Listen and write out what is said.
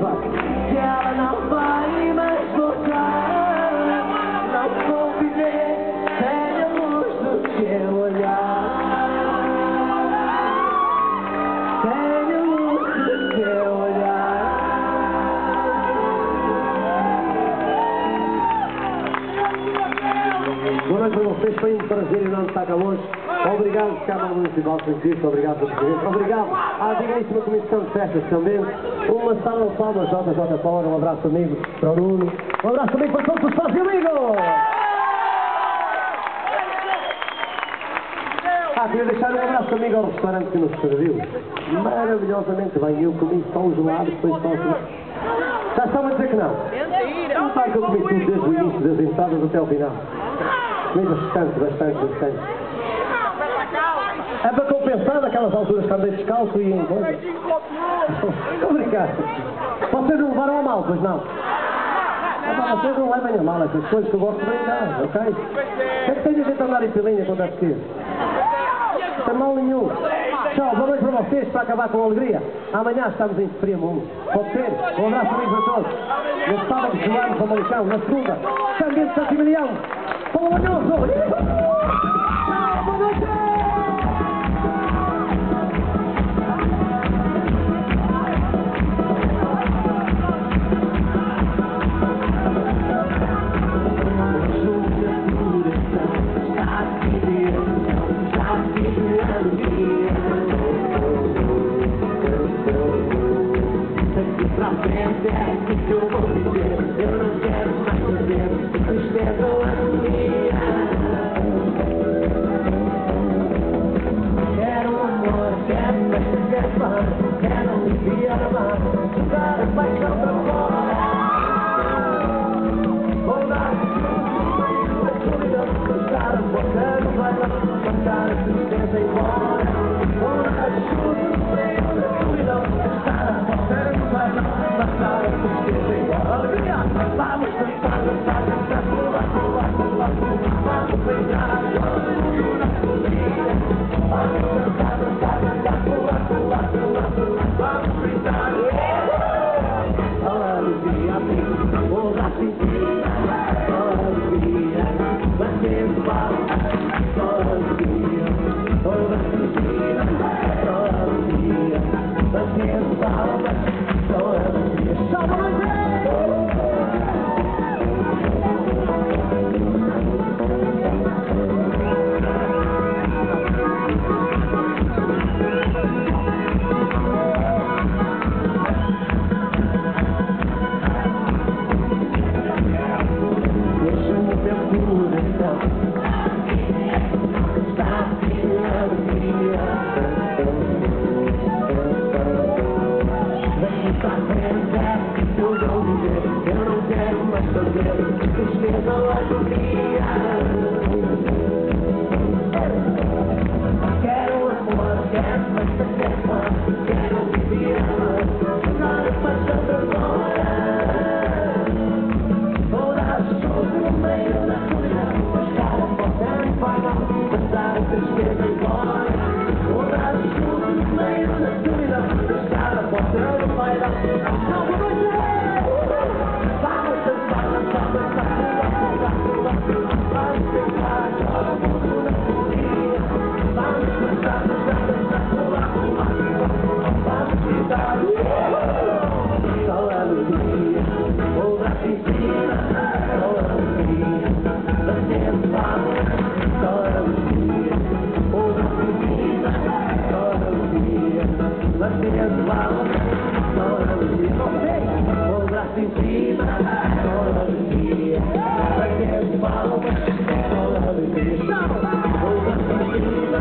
vai. Que ela não vai mais voltar. Não vou viver sem a luz do teu olhar. Sem a luz do teu olhar. Boa noite para vocês, foi um prazer enorme estar cá hoje. Obrigado, Câmara Municipal de Francisco, obrigado, Sr. Presidente. Obrigado à digníssima Comissão de Festas também. Uma salva de palmas, JJ Paula, um abraço amigo para o Nuno. Um abraço amigo para todos os sócios amigos. Queria deixar um abraço amigo ao restaurante que nos serviu. Maravilhosamente bem, eu comi só um gelado, depois só um... Já estavam a dizer que não? Não sai que eu comi tudo desde o início das entradas até ao final. Comi bastante. É para compensar daquelas alturas que andei descalço e em coisa. Estou a brincar. Vocês não levaram a mal, pois não? Vocês não levem a mal essas coisas que eu gosto de brincar, ok? O que tem a gente a andar em pilinha quando é pequeno? Não tem mal nenhum. Tchau, boa noite para vocês, para acabar com alegria. Amanhã estamos em Friamundo. Pode ser? Um abraço amigo a todos. No sábado, João para Malicão. Na segunda, também de Santimilhão. Para o Manhoso. Boa noite. Pra frente é o que eu vou viver. Eu não quero mais saber. Tristeza ou agonia. Quero amor, quero festa, quero fã. Quero me vir amar. Jogar a paixão pra fora. Vou dar tudo na solidão. Estar a boca no bailão. Mandar a tristeza embora. Vou dar tudo no meio da solidão. Estar a boca no bailão. Mandar a tristeza embora. Vamos dançar, dançar, dançar. Pular. Vamos beijar. Vamos dançar, dançar, dançar. Pular. Vamos beijar. Alegria, vou lá sentir. Alegria, batendo palmas. Alegria, vou lá sentir. Alegria, batendo palmas. Alegria, salve! Eu não quero mais saber. Tristeza ou agonia. Quero amor, quero festa, quero fã. Quero viver amor. Nada passa pra fora. Vou dar tudo no meio da solidão. Buscar a porta no painel. Mandar a tristeza embora. Vou dar tudo no meio da solidão. Buscar a porta no painel. Vamos dançar, dançar, dançar. Vamos beijar. Vamos dançar, dançar, dançar. Vamos gritar. Só alegria. Vou lá piscina. Só alegria. Batendo palmas. Só alegria. Vou lá piscina. Só alegria. Batendo palmas. Só alegria. Vou lá piscina. Só alegria. Batendo palmas. Só alegria. Vou lá piscina.